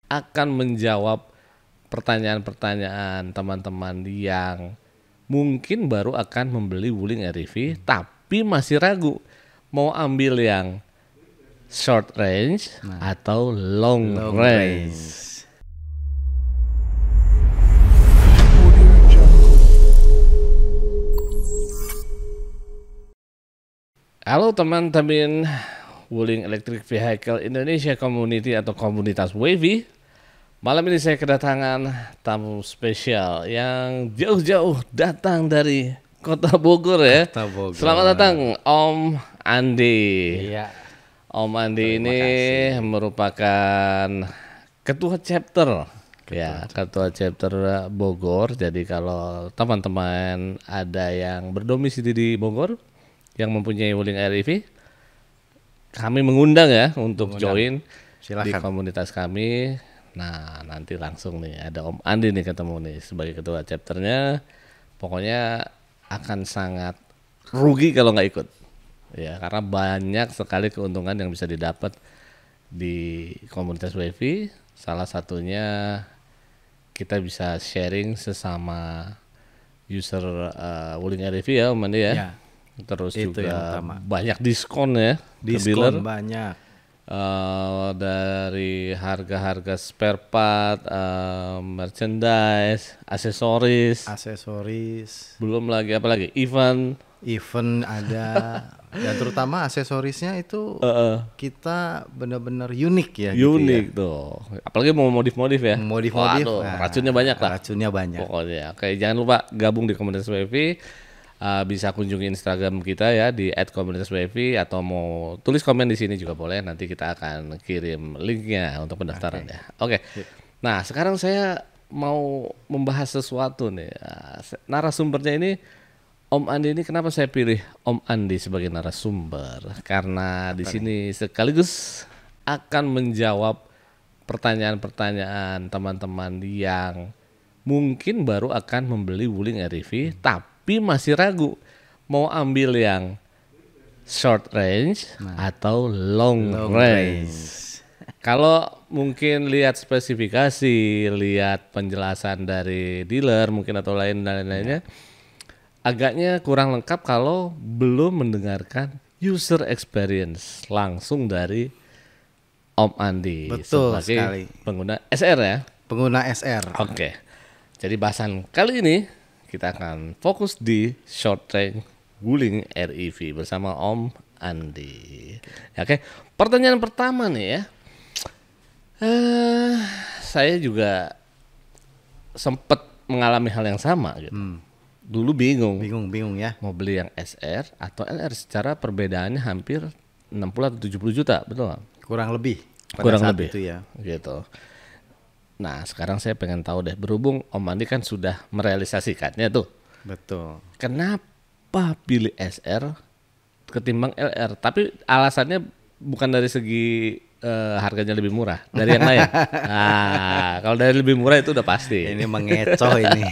akan menjawab pertanyaan-pertanyaan teman-teman yang mungkin baru akan membeli Wuling REV tapi masih ragu mau ambil yang short range atau long range. Halo teman-teman Wuling Electric Vehicle Indonesia Community atau komunitas WEVI. Malam ini saya kedatangan tamu spesial yang jauh-jauh datang dari Kota Bogor ya. Kota Bogor. Selamat datang Om Andi. Iya. Om Andi ini merupakan ketua chapter. Ketua chapter Bogor. Jadi kalau teman-teman ada yang berdomisili di Bogor yang mempunyai Wuling REV, kami mengundang ya untuk join di komunitas kami. Nah nanti langsung nih ada Om Andi nih ketemu nih sebagai ketua chapternya. Pokoknya akan sangat rugi kalau nggak ikut ya, karena banyak sekali keuntungan yang bisa didapat di komunitas WEVI. Salah satunya kita bisa sharing sesama user Wuling REV ya Om Andi ya. Terus itu juga banyak diskon ya, diskon banyak. Dari harga-harga spare part, merchandise, aksesoris, belum lagi apalagi event ada. Dan terutama aksesorisnya itu kita benar-benar unik ya. Unik gitu tuh, apalagi mau modif-modif ya. Modif-modif, racunnya banyak lah. Racunnya banyak. Pokoknya, oke, jangan lupa gabung di komunitas WEVI. Bisa kunjungi Instagram kita ya di @komunitasWEVI atau mau tulis komen di sini juga boleh. Nanti kita akan kirim linknya untuk pendaftaran ya. Oke. Nah sekarang saya mau membahas sesuatu nih. Narasumbernya ini Om Andi ini, kenapa saya pilih Om Andi sebagai narasumber? Karena di sini sekaligus akan menjawab pertanyaan-pertanyaan teman-teman yang mungkin baru akan membeli Wuling REV tapi masih ragu mau ambil yang short range atau long range. Kalau mungkin lihat spesifikasi, lihat penjelasan dari dealer mungkin atau lain-lainnya, agaknya kurang lengkap kalau belum mendengarkan user experience langsung dari Om Andi. Betul sebagai sekali. Pengguna SR ya. Pengguna SR. Oke. Jadi bahasan kali ini kita akan fokus di short range Wuling REV bersama Om Andi. Oke, pertanyaan pertama nih ya. Saya juga sempat mengalami hal yang sama gitu. Dulu bingung ya. Mau beli yang SR atau LR, secara perbedaannya hampir 60 atau 70 juta, betul nggak? Kurang lebih. Kurang lebih itu ya. Gitu. Nah sekarang saya pengen tahu deh, berhubung Om Andi kan sudah merealisasikannya tuh. Betul. Kenapa pilih SR ketimbang LR? Tapi alasannya bukan dari segi harganya lebih murah dari yang lain. Nah kalau dari lebih murah itu udah pasti. Ini mengecoh ini.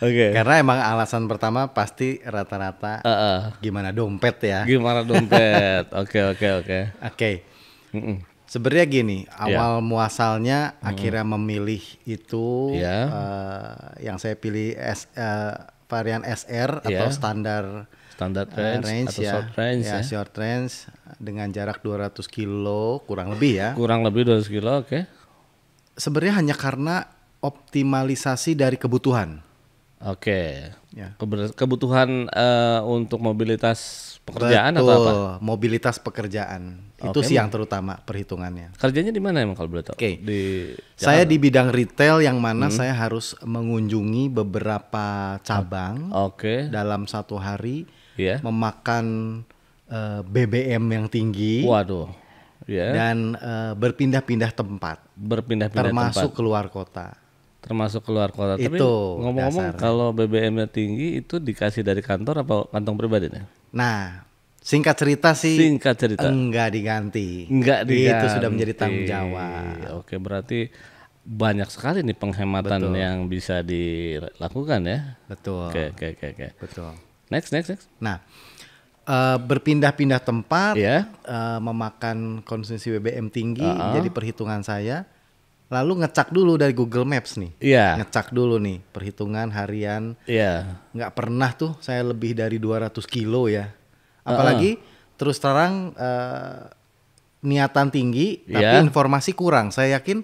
Oke. Karena emang alasan pertama pasti rata-rata gimana dompet ya. Gimana dompet? Oke. Sebenarnya gini, awal muasalnya akhirnya memilih itu yang saya pilih varian SR atau standar range atau short range ya. Short range dengan jarak 200 kilo kurang lebih ya. Kurang lebih 200 kilo, oke. Sebenarnya hanya karena optimalisasi dari kebutuhan. Oke. Ya. Kebutuhan untuk mobilitas pekerjaan atau apa? Mobilitas pekerjaan. Itu sih yang terutama perhitungannya. Kerjanya di mana emang kalau boleh tahu? Oke. Di saya di bidang retail yang mana saya harus mengunjungi beberapa cabang dalam satu hari, memakan BBM yang tinggi. Waduh. Dan berpindah-pindah tempat. Termasuk keluar kota. Tapi ngomong-ngomong kalau BBM-nya tinggi itu dikasih dari kantor apa kantong pribadi nih? Nah, singkat cerita enggak diganti. Itu sudah menjadi tanggung jawab. Oke, berarti banyak sekali nih penghematan yang bisa dilakukan ya. Betul. Oke. Betul. Next. Nah, berpindah-pindah tempat, memakan konsumsi BBM tinggi, jadi perhitungan saya lalu ngecak dulu dari Google Maps nih. Iya. Ngecak dulu nih perhitungan harian. Iya. Nggak pernah tuh saya lebih dari 200 kilo ya. Apalagi terus terang niatan tinggi tapi informasi kurang. Saya yakin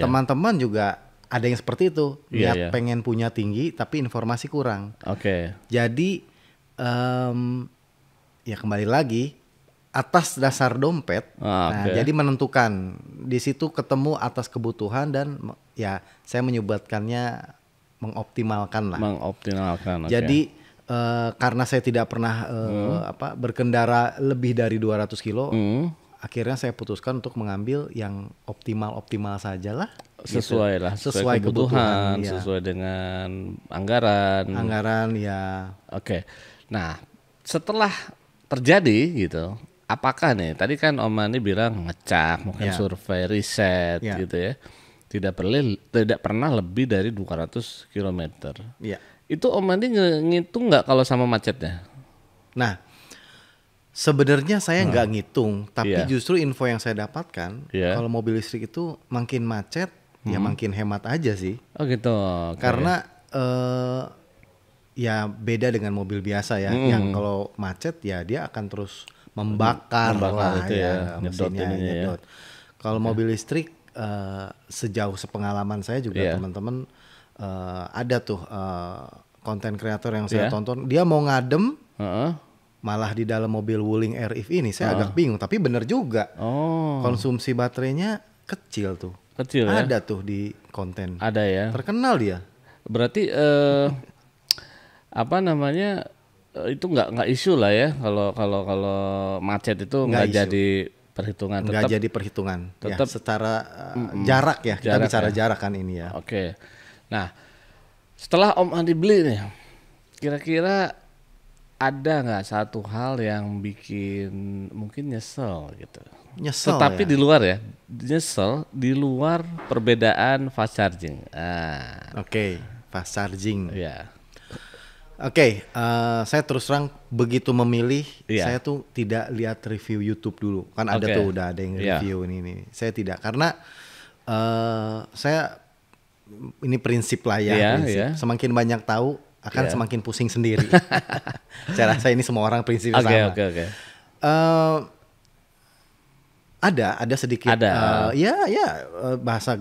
teman-teman juga ada yang seperti itu. Niat pengen punya tinggi tapi informasi kurang. Oke. Jadi ya kembali lagi atas dasar dompet. Nah, jadi menentukan di situ ketemu atas kebutuhan dan ya saya menyebutkannya mengoptimalkan lah. Mengoptimalkan. Jadi karena saya tidak pernah berkendara lebih dari 200 kilo, akhirnya saya putuskan untuk mengambil yang optimal saja lah. Sesuai lah, sesuai kebutuhan, sesuai dengan anggaran. Anggaran ya. Oke. Nah, setelah terjadi gitu. Apakah nih, tadi kan Om Andi bilang ngecak, mungkin survei, riset gitu ya. Tidak pernah lebih dari 200 km. Iya. Itu Om Andi ngitung nggak kalau sama macetnya? Nah, sebenarnya saya nggak ngitung, tapi justru info yang saya dapatkan, kalau mobil listrik itu makin macet, ya makin hemat aja sih. Oh gitu. Karena ya beda dengan mobil biasa ya, yang kalau macet ya dia akan terus membakar lah itu ya mesinnya nyedot. Kalau mobil listrik sejauh sepengalaman saya juga teman-teman ada tuh konten kreator yang saya tonton, dia mau ngadem malah di dalam mobil Wuling Air EV ini saya agak bingung, tapi bener juga konsumsi baterainya kecil tuh. Kecil ya? Ada tuh di konten. Ada ya. Terkenal dia. Berarti apa namanya? Itu nggak isu lah ya kalau macet itu nggak jadi perhitungan. Nggak jadi perhitungan. Tetap ya, secara jarak ya, kita bicara jarak kan ini ya. Oke. Nah, setelah Om Andi beli nih, kira-kira ada nggak satu hal yang bikin mungkin nyesel gitu? Nyesel. Tetapi ya? Di luar ya, nyesel di luar perbedaan fast charging. Oke, fast charging. Ya. Oke, saya terus terang begitu memilih, saya tuh tidak lihat review YouTube dulu. Kan ada tuh udah ada yang review ini. Saya tidak, karena saya ini prinsip lah ya. Prinsip. Semakin banyak tahu akan semakin pusing sendiri. Saya rasa ini semua orang prinsipnya sama. Oke. Ada sedikit. Bahasa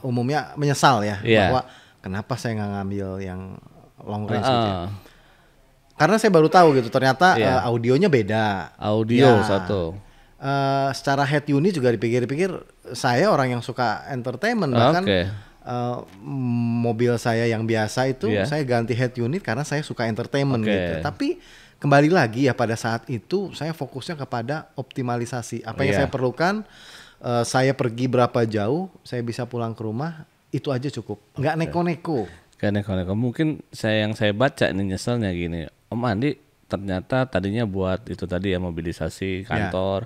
umumnya menyesal ya bahwa kenapa saya nggak ngambil yang long range gitu ya. Karena saya baru tahu gitu ternyata audionya beda. Satu. Secara head unit juga dipikir-pikir saya orang yang suka entertainment bahkan mobil saya yang biasa itu saya ganti head unit karena saya suka entertainment gitu. Tapi kembali lagi ya pada saat itu saya fokusnya kepada optimalisasi apa yang saya perlukan. Saya pergi berapa jauh, saya bisa pulang ke rumah, itu aja cukup. Nggak neko-neko. Mungkin yang saya baca ini nyeselnya gini, Om Andi ternyata tadinya buat itu tadi ya mobilisasi kantor,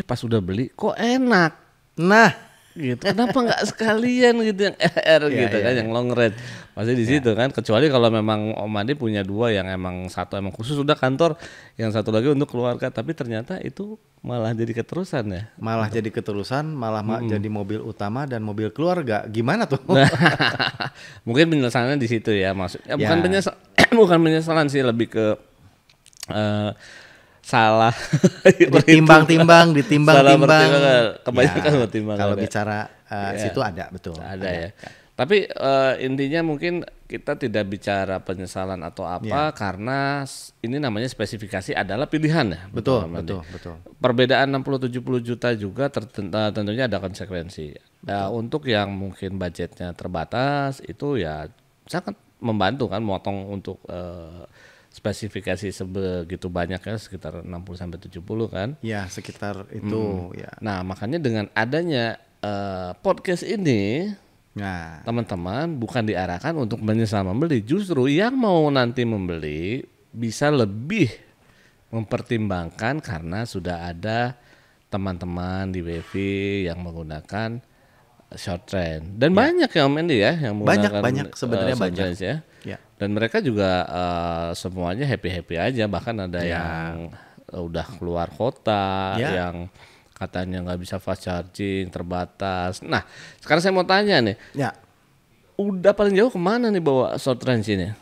pas udah beli kok enak, nah gitu, kenapa nggak sekalian gitu yang RR gitu kan, yang long range pasti di situ kan, kecuali kalau memang Om Andi punya dua yang emang satu emang khusus udah kantor, yang satu lagi untuk keluarga, tapi ternyata itu malah jadi keterusan ya. Malah jadi keterusan, malah jadi mobil utama dan mobil keluarga. Gimana tuh? Mungkin penyesalannya di situ ya, maksudnya bukan penyesalan sih, lebih ke salah ditimbang-timbang kebanyakan bertimbang. Kalau bicara situ ada betul. Ada ya. Tapi intinya mungkin kita tidak bicara penyesalan atau apa karena ini namanya spesifikasi adalah pilihan ya. Betul. Perbedaan 60-70 juta juga tentunya ada konsekuensi. Untuk yang mungkin budgetnya terbatas itu ya sangat membantu kan, motong untuk spesifikasi sebegitu banyak ya, sekitar 60-70 kan. Ya sekitar itu ya. Nah makanya dengan adanya podcast ini, nah, teman-teman bukan diarahkan untuk menyesal membeli, justru yang mau nanti membeli bisa lebih mempertimbangkan karena sudah ada teman-teman di WV yang menggunakan short range dan banyak ya Om Andi ya yang menggunakan banyak sebenarnya banyak ya. Dan mereka juga semuanya happy aja, bahkan ada yang udah keluar kota, yang katanya nggak bisa fast charging, terbatas. Nah, sekarang saya mau tanya nih. Ya. Udah paling jauh kemana nih bawa short range ini?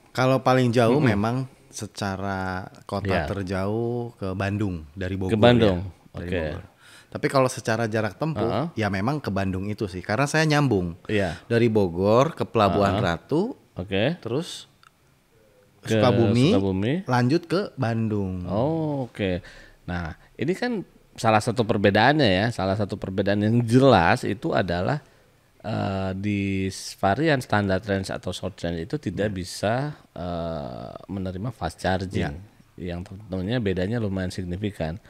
Kalau paling jauh memang secara kota terjauh ke Bandung dari Bogor. Ke Bandung. Ya, dari Bogor. Tapi kalau secara jarak tempuh ya memang ke Bandung itu sih, karena saya nyambung dari Bogor ke Pelabuhan Ratu, terus ke Sukabumi, lanjut ke Bandung. Oh, oke. Nah, ini kan salah satu perbedaannya ya, salah satu perbedaan yang jelas itu adalah di varian standard range atau short range itu tidak bisa menerima fast charging, yang tentunya bedanya lumayan signifikan.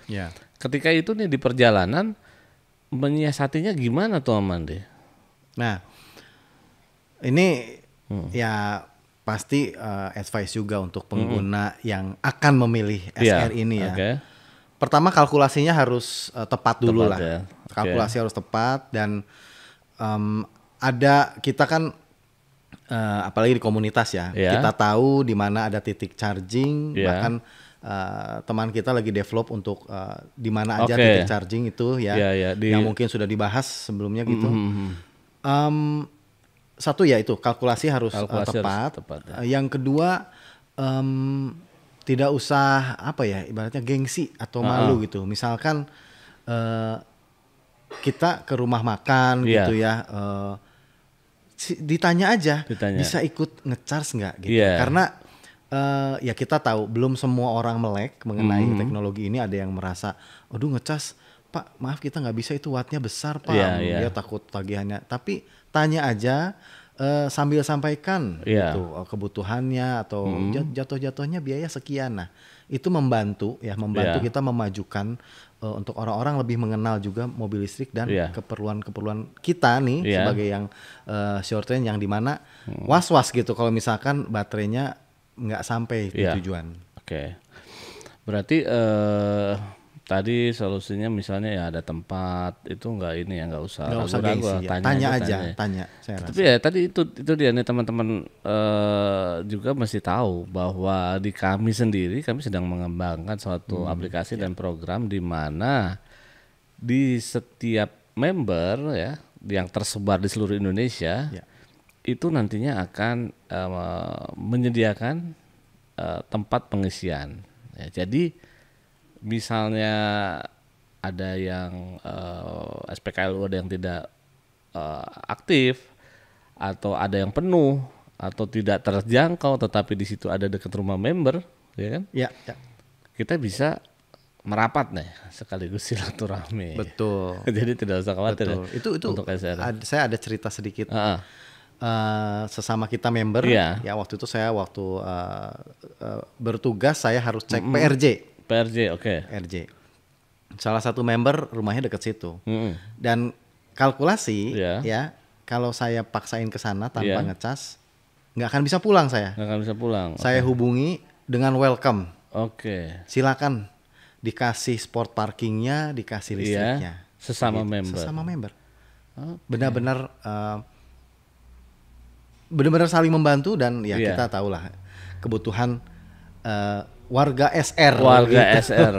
Ketika itu nih di perjalanan menyiasatinya gimana tuh Amandi? Nah, ini ya pasti advice juga untuk pengguna yang akan memilih SR ini ya. Pertama kalkulasinya harus tepat dulu lah. Ya. Kalkulasi harus tepat dan ada kita kan apalagi di komunitas ya, kita tahu di mana ada titik charging, bahkan teman kita lagi develop untuk di mana aja titik charging itu yang mungkin sudah dibahas sebelumnya gitu. Satu ya itu kalkulasi harus tepat. Yang kedua tidak usah apa ya ibaratnya gengsi atau malu gitu. Misalkan kita ke rumah makan gitu ya, ditanya aja bisa ikut ngecharge nggak gitu, karena ya kita tahu belum semua orang melek mengenai teknologi ini. Ada yang merasa, aduh ngecas Pak, maaf kita nggak bisa, itu wattnya besar Pak, dia takut tagihannya. Tapi tanya aja sambil sampaikan gitu kebutuhannya atau jatuh-jatuhnya biaya sekian. Nah itu membantu kita memajukan untuk orang-orang lebih mengenal juga mobil listrik dan keperluan-keperluan kita nih sebagai yang short range yang dimana was-was gitu kalau misalkan baterainya nggak sampai di tujuan. Berarti tadi solusinya misalnya ya ada tempat itu nggak usah ragu-ragu, tanya aja. Tapi ya tadi itu dia nih teman-teman juga mesti tahu bahwa di kami sendiri kami sedang mengembangkan suatu aplikasi dan program di mana di setiap member ya yang tersebar di seluruh Indonesia itu nantinya akan menyediakan tempat pengisian. Jadi misalnya ada yang SPKLU ada yang tidak aktif atau ada yang penuh atau tidak terjangkau tetapi di situ ada dekat rumah member, ya kan? Kita bisa merapat nih sekaligus silaturahmi. Betul. Jadi tidak usah khawatir. Itu untuk SR. Saya ada cerita sedikit. Sesama kita member ya waktu itu saya bertugas saya harus cek PRJ, PRJ. Salah satu member rumahnya dekat situ. Dan kalkulasi ya kalau saya paksain ke sana tanpa ngecas nggak akan bisa pulang saya. Nggak akan bisa pulang. Saya hubungi dengan welcome. Silakan dikasih sport parkingnya, dikasih listriknya. Sesama member. Benar-benar saling membantu dan kita tahulah kebutuhan warga SR. SR.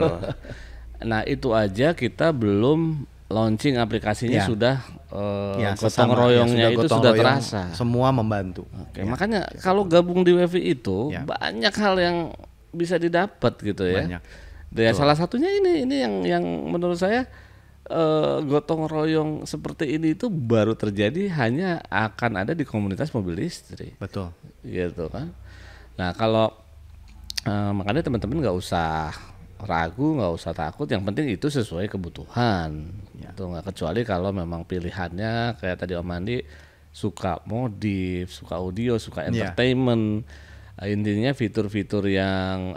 Nah itu aja kita belum launching aplikasinya sudah gotong royongnya itu sudah terasa. Semua membantu. Makanya kalau gabung di WeFi itu banyak hal yang bisa didapat gitu ya. Dan salah satunya ini yang menurut saya gotong royong seperti ini itu baru terjadi hanya akan ada di komunitas mobil listrik. Betul. Gitu kan. Nah kalau makanya teman-teman nggak usah ragu, nggak usah takut. Yang penting itu sesuai kebutuhan. Itu nggak, kecuali kalau memang pilihannya kayak tadi Om Andi suka modif, suka audio, suka entertainment. Intinya fitur-fitur yang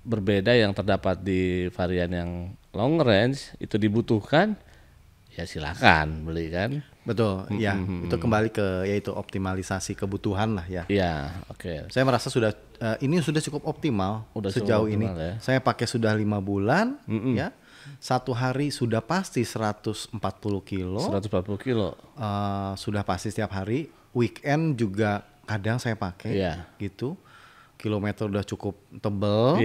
berbeda yang terdapat di varian yang long range itu dibutuhkan, ya silakan beli kan. Betul, itu kembali ke yaitu optimalisasi kebutuhan lah ya. Saya merasa sudah ini sudah cukup optimal sejauh ini. Saya pakai sudah 5 bulan, ya. Satu hari sudah pasti 140 kilo. 140 kilo. Sudah pasti setiap hari. Weekend juga kadang saya pakai, gitu. Kilometer udah cukup tebel.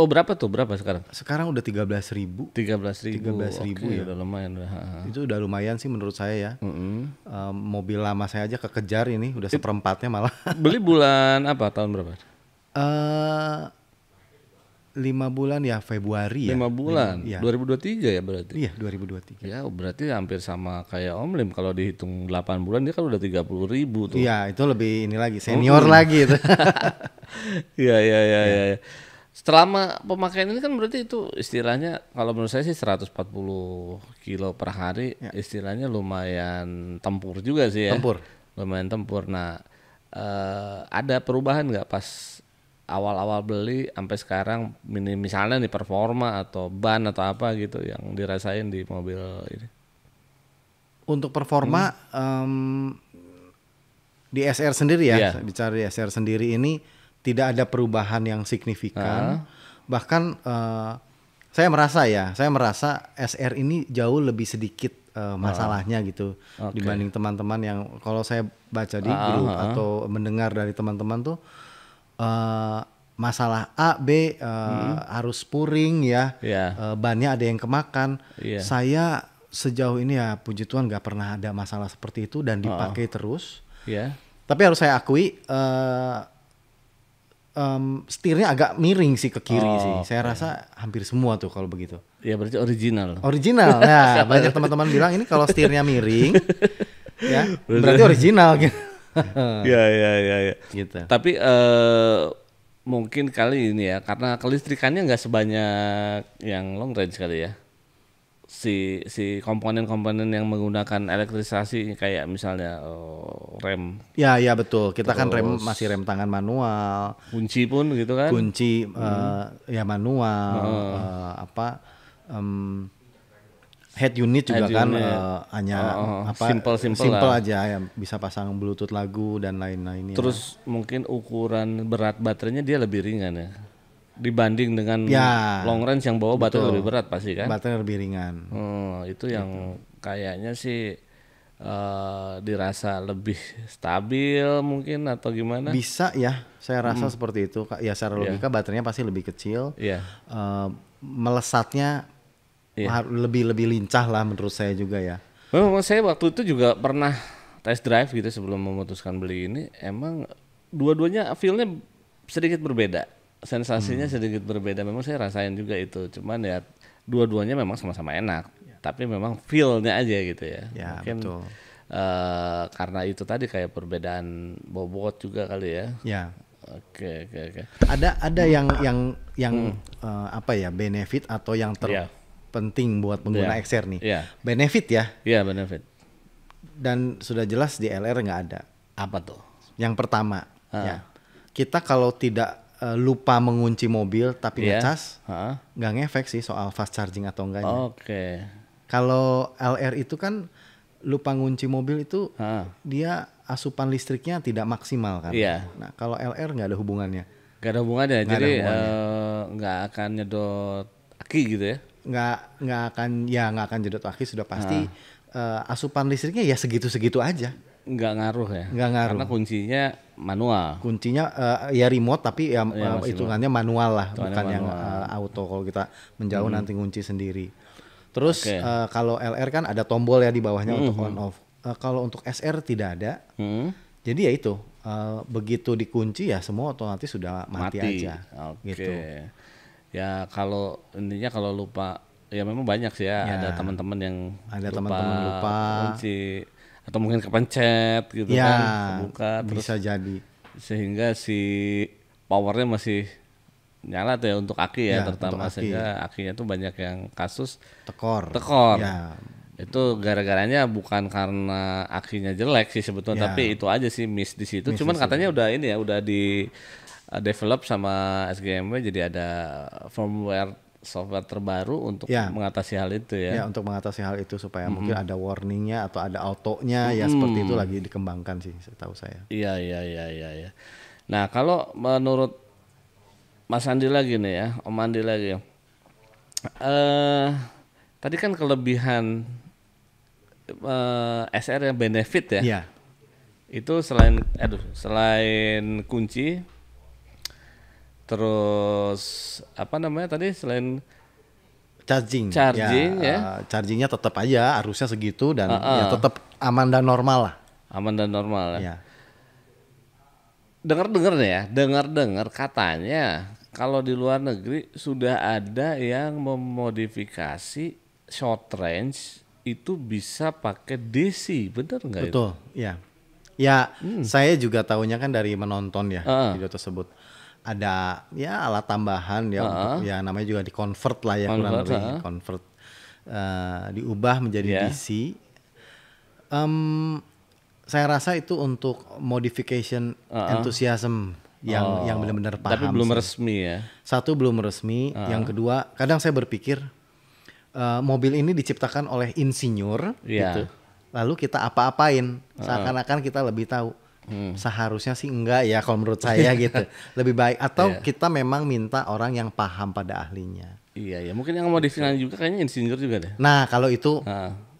Oh berapa tuh? Berapa sekarang? Sekarang udah 13.000. 13.000. 13.000 okay, ya. Udah lumayan. Itu udah lumayan sih menurut saya ya. Mobil lama saya aja kekejar ini udah seperempatnya malah. Beli bulan apa? Tahun berapa? 5 bulan ya, Februari ya. 5 bulan. Ya. 2023 ya berarti. Iya 2023. Ya berarti hampir sama kayak Om Lim. Kalau dihitung 8 bulan dia kan udah 30.000 tuh. Iya itu lebih ini lagi senior lagi itu. Iya. Selama pemakaian ini kan berarti itu istilahnya kalau menurut saya sih 140 kilo per hari istilahnya lumayan tempur juga sih ya. Lumayan tempur. Nah ada perubahan nggak pas awal-awal beli sampai sekarang misalnya nih performa atau ban atau apa gitu yang dirasain di mobil ini? Untuk performa di SR sendiri ya, bicara di SR sendiri ini tidak ada perubahan yang signifikan. Bahkan saya merasa SR ini jauh lebih sedikit masalahnya gitu dibanding teman-teman yang kalau saya baca di grup atau mendengar dari teman-teman tuh masalah A, B harus puring ya, bannya ada yang kemakan. Saya sejauh ini ya puji Tuhan nggak pernah ada masalah seperti itu dan dipakai terus. Tapi harus saya akui setirnya agak miring sih ke kiri sih. Saya rasa hampir semua tuh kalau begitu. Ya berarti original. Nah banyak teman-teman bilang ini kalau setirnya miring ya berarti original gitu. Ya. Gitu. Tapi mungkin kali ini ya karena kelistrikannya nggak sebanyak yang long range kali ya. Si komponen-komponen yang menggunakan elektrisasi kayak misalnya rem. Ya betul. Kita kan masih rem tangan manual. Kunci pun gitu kan. Kunci ya manual. Head unit juga kan hanya simple aja ya, bisa pasang Bluetooth lagu dan lain-lainnya. Terus mungkin ukuran berat baterainya dia lebih ringan ya dibanding dengan long range yang bawa baterai lebih berat pasti kan. Baterai lebih ringan. Itu yang kayaknya sih dirasa lebih stabil mungkin atau gimana? Bisa ya, saya rasa seperti itu. Ya secara logika baterainya pasti lebih kecil. Melesatnya lebih lincah lah menurut saya juga ya. Memang saya waktu itu juga pernah test drive gitu sebelum memutuskan beli ini. Emang dua-duanya feel-nya sedikit berbeda, sensasinya sedikit berbeda. Memang saya rasain juga itu. Cuman ya dua-duanya memang sama-sama enak. Tapi memang feel-nya aja gitu ya. Mungkin betul. Karena itu tadi kayak perbedaan bobot juga kali ya. Ya. Oke. Ada yang apa ya benefit atau yang penting buat pengguna XR nih. Benefit ya. Iya benefit. Dan sudah jelas di LR nggak ada. Apa tuh? Yang pertama ya kita kalau tidak lupa mengunci mobil tapi ngecas nggak ngefek sih soal fast charging atau enggaknya. Oke. Kalau LR itu kan lupa ngunci mobil itu dia asupan listriknya tidak maksimal kan. Nah kalau LR nggak ada hubungannya. Nggak ada hubungannya. Jadi nggak akan nyedot aki gitu ya. Nggak akan jedot aki sudah pasti. Asupan listriknya ya segitu aja. Nggak ngaruh ya. Nggak ngaruh. Karena kuncinya manual. Kuncinya ya remote tapi ya hitungannya manual lah, bukan yang auto. Kalau kita menjauh nanti kunci sendiri. Terus kalau LR kan ada tombol ya di bawahnya untuk on off. Kalau untuk SR tidak ada. Jadi ya itu begitu dikunci ya semua otomatis sudah mati aja. Gitu. Ya kalau intinya kalau lupa ya memang banyak sih ya, ada teman-teman yang lupa kunci atau mungkin kepencet gitu kan, kebuka bisa jadi sehingga si powernya masih nyala tuh ya untuk aki ya terutama sehingga akinya tuh banyak yang kasus tekor. Ya. Itu gara-garanya bukan karena akinya jelek sih sebetulnya tapi itu aja sih miss di situ. Cuman katanya udah ini ya udah di develop sama SGMW jadi ada firmware software terbaru untuk mengatasi hal itu ya. Ya untuk mengatasi hal itu supaya mungkin ada warningnya atau ada autonya ya seperti itu lagi dikembangkan sih setahu saya. Iya. Nah kalau menurut Mas Andi lagi nih ya, Om Andi lagi tadi kan kelebihan SR yang benefit ya. Itu selain kunci, terus apa namanya tadi selain charging ya, chargingnya tetap aja arusnya segitu dan ya tetap aman dan normal lah. Aman dan normal ya. Dengar katanya kalau di luar negeri sudah ada yang memodifikasi short range itu bisa pakai DC, bener nggak itu? Betul, ya. Ya, saya juga tahunya kan dari menonton ya video tersebut. Ada ya alat tambahan ya untuk ya namanya juga di convert lah ya, kurang lebih convert diubah menjadi DC. Saya rasa itu untuk modification enthusiasm yang benar-benar paham. Tapi belum resmi ya. Satu belum resmi, yang kedua kadang saya berpikir mobil ini diciptakan oleh insinyur gitu. Lalu kita apa-apain seakan-akan kita lebih tahu. Seharusnya sih enggak ya kalau menurut saya gitu. Lebih baik atau kita memang minta orang yang paham pada ahlinya. Iya, mungkin yang modifikasi juga kayaknya insinyur juga deh. Nah, kalau itu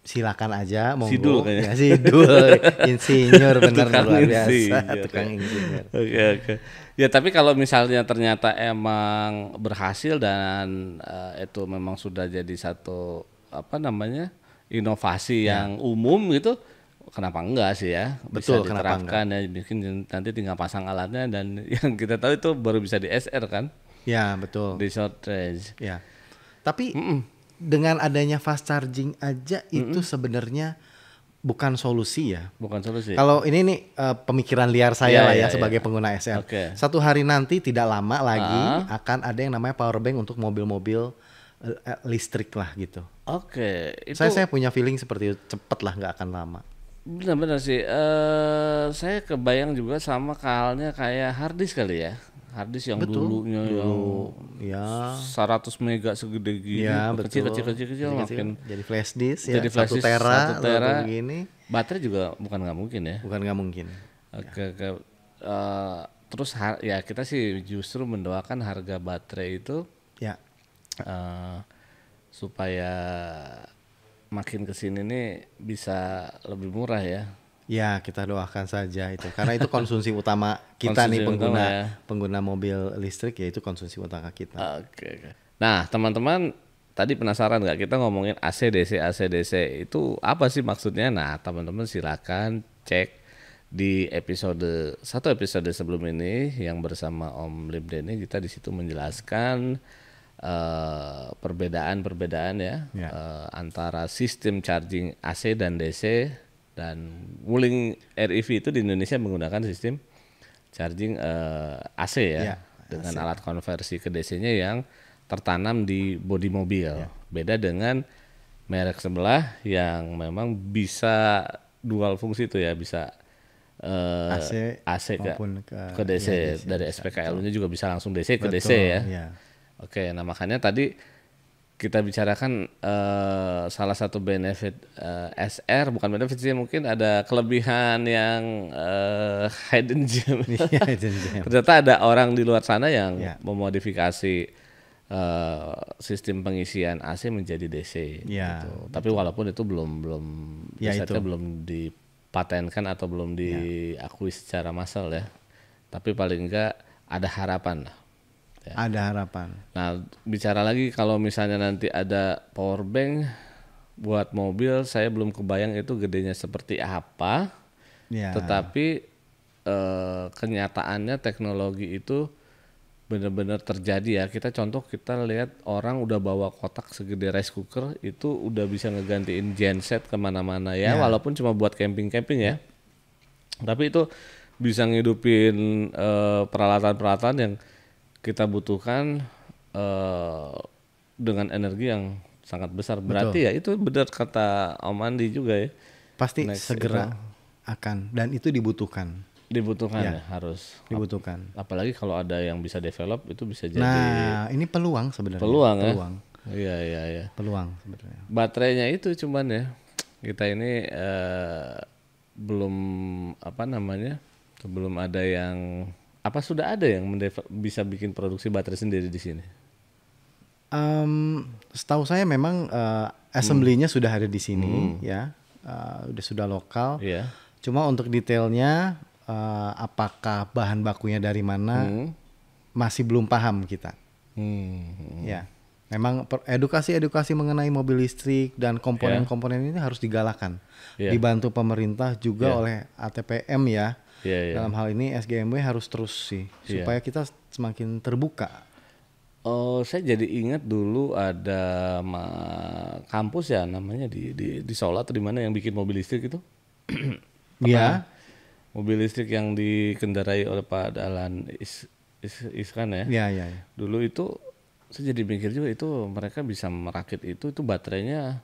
silakan aja, monggo. Sidul kayaknya. Ya, Sidul, insinyur benar luar biasa, tukang insinyur. Oke. Ya, tapi kalau misalnya ternyata emang berhasil dan itu memang sudah jadi satu apa namanya? Inovasi yang umum gitu, kenapa enggak sih ya? Betul, bisa diterapkan ya, bikin nanti tinggal pasang alatnya dan yang kita tahu itu baru bisa di SR kan? Ya, betul. Di short range. Ya. Tapi dengan adanya fast charging aja itu sebenarnya bukan solusi ya. Bukan solusi. Kalau ini nih pemikiran liar saya lah ya sebagai pengguna SR. Satu hari nanti tidak lama lagi akan ada yang namanya power bank untuk mobil-mobil listrik lah gitu. Itu saya punya feeling seperti itu, cepet lah, nggak akan lama. Benar sih. Saya kebayang juga sama halnya kayak hard disk kali ya. Hard disk yang dulunya yang 100 mega segede gini, kecil makin jadi flash disk ya, 1 tera begini. Baterai juga bukan nggak mungkin ya. Bukan nggak mungkin. Terus ya kita sih justru mendoakan harga baterai itu supaya makin kesini nih bisa lebih murah ya. Ya, kita doakan saja itu, karena itu konsumsi utama kita nih pengguna mobil listrik, ya itu konsumsi utama kita. Oke. Nah, teman-teman tadi penasaran nggak kita ngomongin AC DC itu apa sih maksudnya? Nah, teman-teman silakan cek di satu episode sebelum ini yang bersama Om Libdeni, kita di situ menjelaskan perbedaan ya. Antara sistem charging AC dan DC, dan Wuling REV itu di Indonesia menggunakan sistem charging AC ya, dengan AC. Alat konversi ke DC-nya yang tertanam di bodi mobil. Beda dengan merek sebelah yang memang bisa dual fungsi itu ya, bisa AC ke DC, dari SPKLU-nya juga bisa langsung DC ke DC ya. Oke, nah makanya tadi kita bicarakan salah satu benefit SR, bukan benefit sih, mungkin ada kelebihan yang hidden gem. Ternyata ada orang di luar sana yang memodifikasi sistem pengisian AC menjadi DC. Gitu. Tapi walaupun itu belum dipatenkan atau belum diakui secara massal ya. Tapi paling enggak ada harapan lah. Ada harapan. Nah, bicara lagi kalau misalnya nanti ada power bank buat mobil, saya belum kebayang itu gedenya seperti apa. Tetapi kenyataannya teknologi itu benar-benar terjadi ya. Kita lihat orang udah bawa kotak segede rice cooker itu udah bisa ngegantiin genset kemana-mana ya. Walaupun cuma buat camping-camping ya. Tapi itu bisa ngidupin peralatan-peralatan yang kita butuhkan dengan energi yang sangat besar. Berarti ya itu benar kata Om Andi juga ya. Pasti segera akan, dan itu dibutuhkan ya, harus dibutuhkan. Apalagi kalau ada yang bisa develop, itu bisa jadi. Nah, ini peluang sebenarnya. Peluang. Iya. Peluang sebenarnya. Baterainya itu cuman ya kita ini belum belum ada yang sudah ada yang bisa bikin produksi baterai sendiri di sini? Setahu saya memang assembly-nya sudah ada di sini ya, sudah lokal. Cuma untuk detailnya apakah bahan bakunya dari mana masih belum paham kita. Ya, memang edukasi mengenai mobil listrik dan komponen-komponen ini harus digalakan, dibantu pemerintah juga oleh ATPM ya. Dalam hal ini SGMW harus terus sih supaya kita semakin terbuka. Oh, saya jadi ingat dulu ada kampus ya namanya di Solo atau di mana yang bikin mobil listrik itu. Iya. Mobil listrik yang dikendarai oleh Pak Dahlan Iskan ya. Iya. Dulu itu saya jadi mikir juga itu mereka bisa merakit itu baterainya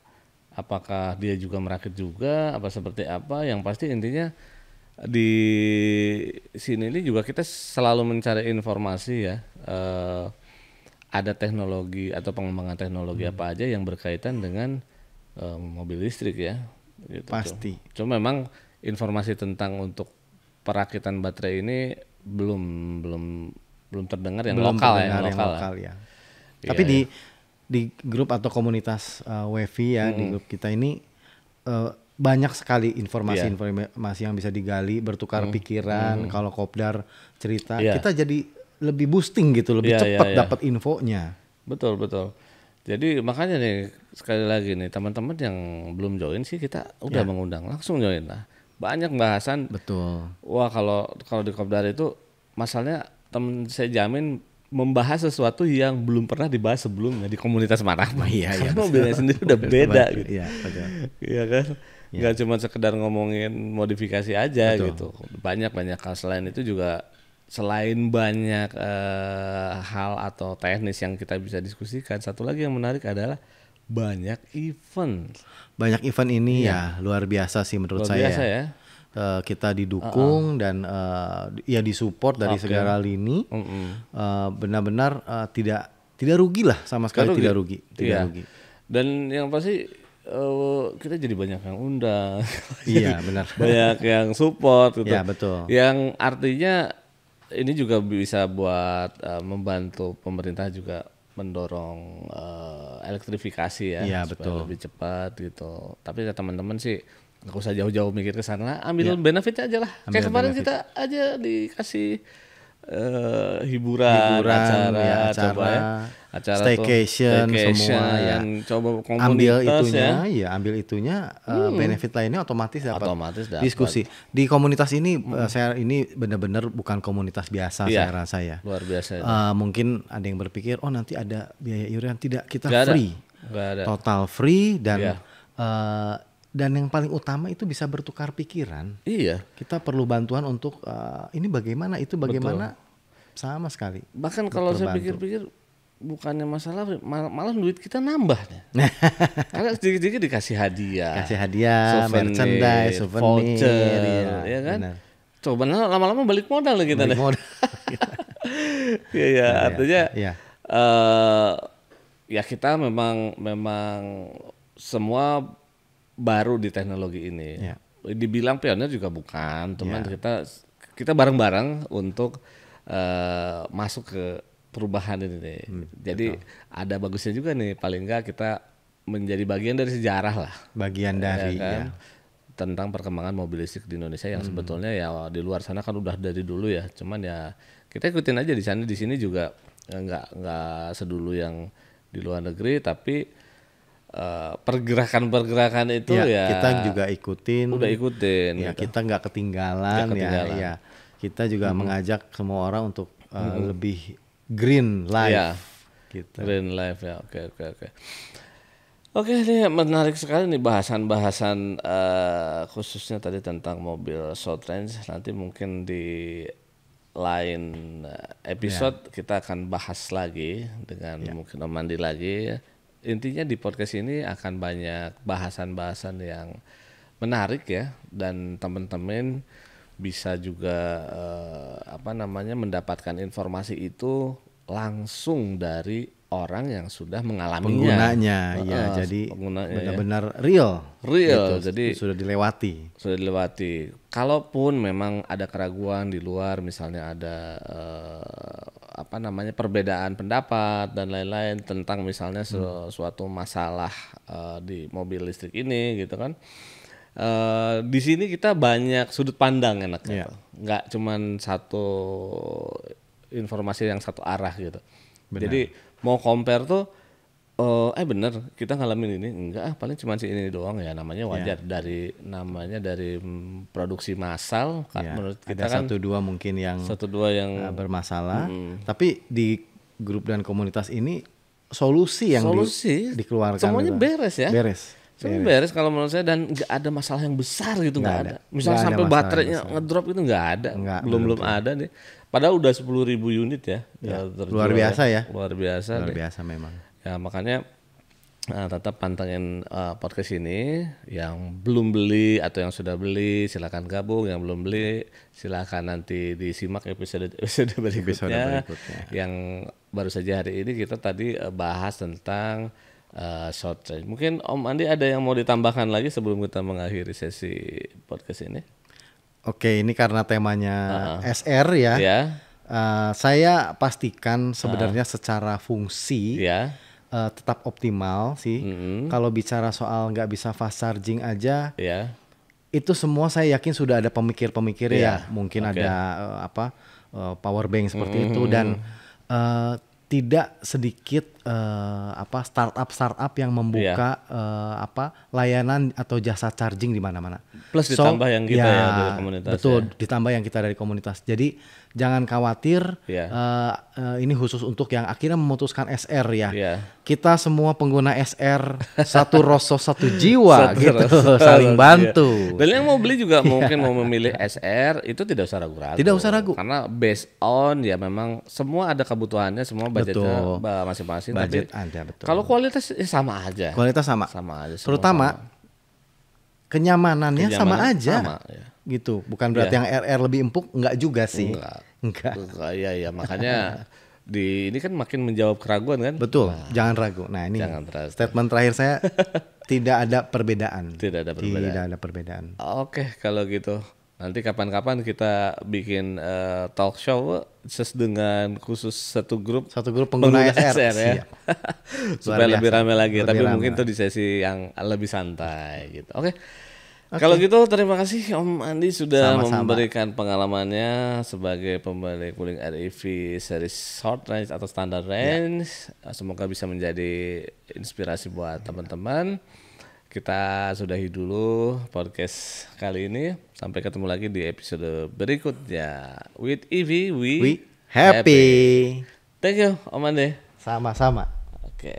apakah dia juga merakit juga apa seperti apa, yang pasti intinya di sini ini juga kita selalu mencari informasi ya. Ada teknologi atau pengembangan teknologi apa aja yang berkaitan dengan mobil listrik ya. Gitu. Pasti. Cuma memang informasi tentang untuk perakitan baterai ini belum terdengar yang lokal ya. Tapi di grup atau komunitas WiFi ya, di grup kita ini banyak sekali informasi yang bisa digali, bertukar pikiran. Kalau Kopdar cerita, kita jadi lebih boosting gitu, lebih cepat dapat infonya. Betul. Jadi makanya nih sekali lagi nih teman-teman yang belum join sih kita udah mengundang, langsung join lah. Banyak bahasan. Betul. Wah kalau di Kopdar itu masalahnya teman saya jamin membahas sesuatu yang belum pernah dibahas sebelumnya di komunitas Marahma. Karena mobilnya sendiri udah beda gitu. Iya kan. Gak cuma sekedar ngomongin modifikasi aja gitu. Banyak hal selain itu juga. Selain banyak hal atau teknis yang kita bisa diskusikan, satu lagi yang menarik adalah banyak event. Banyak event ini ya luar biasa sih menurut saya. Biasa ya. Kita didukung dan ya disupport dari segala lini. Benar-benar tidak rugi lah, sama sekali tidak rugi. Dan yang pasti kita jadi banyak yang undang. Iya benar. Banyak yang support gitu. Iya betul. Yang artinya ini juga bisa buat membantu pemerintah juga mendorong elektrifikasi ya, supaya lebih cepat gitu. Tapi ya teman-teman sih nggak usah jauh-jauh mikir ke sana, ambil benefit aja lah. Kayak kemarin kita aja dikasih hiburan, acara staycation semua ya. Coba komunitas ambil itunya benefit lainnya otomatis dapat diskusi. Di komunitas ini saya ini benar-benar bukan komunitas biasa saya rasa ya. Luar biasa. Mungkin ada yang berpikir nanti ada biaya iuran, tidak, kita Gak free. Ada. Total free dan yang paling utama itu bisa bertukar pikiran. Iya. Kita perlu bantuan untuk ini bagaimana, itu bagaimana. Betul. Sama sekali. Bahkan kalau saya pikir-pikir bukannya masalah, malah duit kita nambah. Karena sedikit-sedikit dikasih hadiah. Merchandise, souvenir, voucher, ya kan? Benar. Coba lama-lama balik modal kita deh. Iya, artinya ya kita memang semua baru di teknologi ini. Dibilang pionir juga bukan, teman. Kita bareng-bareng untuk masuk ke perubahan ini nih. Jadi ada bagusnya juga nih, paling enggak kita menjadi bagian dari sejarah lah. Bagian dari tentang perkembangan mobil listrik di Indonesia yang sebetulnya ya di luar sana kan udah dari dulu ya. Cuman ya kita ikutin aja di sini juga enggak sedulu yang di luar negeri, tapi pergerakan itu ya kita juga ikutin. Udah ikutin. Ya gitu. Kita nggak ketinggalan. Ya. Kita juga mengajak semua orang untuk lebih green life. Gitu. Green life ya. Oke. Oke, ini menarik sekali nih bahasan khususnya tadi tentang mobil short range. Nanti mungkin di lain episode kita akan bahas lagi dengan mungkin Om Andi lagi. Intinya di podcast ini akan banyak bahasan-bahasan yang menarik ya, dan teman-teman bisa juga mendapatkan informasi itu langsung dari orang yang sudah mengalaminya. Penggunanya jadi benar-benar real gitu, jadi sudah dilewati. Kalaupun memang ada keraguan di luar, misalnya ada perbedaan pendapat dan lain-lain tentang misalnya suatu masalah di mobil listrik ini gitu kan. Di sini kita banyak sudut pandang enaknya, nggak cuman satu informasi yang satu arah gitu. Benar. Jadi mau compare tuh bener kita ngalamin ini enggak paling cuma si ini doang ya, namanya wajar dari produksi massal menurut kita ada kan 1-2 mungkin yang bermasalah, tapi di grup dan komunitas ini solusi yang dikeluarkan semuanya gitu. beres ya. Semuanya beres kalau menurut saya, dan nggak ada masalah yang besar gitu, nggak ada. Misalnya sampai baterainya ngedrop itu nggak ada, belum ada nih. Padahal udah 10.000 unit ya. Luar biasa ya. Luar biasa memang. Ya makanya tetap pantengin podcast ini. Yang belum beli atau yang sudah beli silakan gabung, yang belum beli silakan nanti disimak episode berikutnya. Yang baru saja hari ini kita tadi bahas tentang short range. Mungkin Om Andi ada yang mau ditambahkan lagi sebelum kita mengakhiri sesi podcast ini? Oke, ini karena temanya SR ya. Saya pastikan sebenarnya secara fungsi tetap optimal sih. Kalau bicara soal nggak bisa fast charging aja, itu semua saya yakin sudah ada pemikir-pemikirnya ya. Mungkin ada power bank seperti itu, dan tidak sedikit startup yang membuka layanan atau jasa charging di mana-mana. Plus ditambah yang kita dari komunitas. Betul, ditambah yang kita dari komunitas. Jadi jangan khawatir, ini khusus untuk yang akhirnya memutuskan SR ya. Kita semua pengguna SR, satu rasa satu jiwa gitu, saling bantu. Dan yang mau beli juga mungkin mau memilih SR itu tidak usah ragu-ragu. Tidak usah ragu. Karena based on ya memang semua ada kebutuhannya, semua budgetnya masing-masing. Budget ada, betul. Kalau kualitas sama aja. Kualitas sama aja. Terutama kenyamanannya sama aja. Gitu. Bukan berarti yang RR lebih empuk, enggak juga sih. Enggak. Iya, makanya ini kan makin menjawab keraguan kan. Betul. Jangan ragu. Nah, ini statement terakhir saya. Tidak ada perbedaan. Tidak ada perbedaan. Oke, kalau gitu. Nanti kapan-kapan kita bikin talk show dengan khusus satu grup pengguna SR ya. Supaya lebih ramai lagi, tapi mungkin itu di sesi yang lebih santai gitu. Oke. Kalau gitu terima kasih Om Andi sudah memberikan pengalamannya sebagai pemilik Wuling REV series short range atau standard range. Semoga bisa menjadi inspirasi buat teman-teman. Kita sudahi dulu podcast kali ini. Sampai ketemu lagi di episode berikutnya. With EV, we happy. Thank you, Om Andi. Sama-sama. Oke.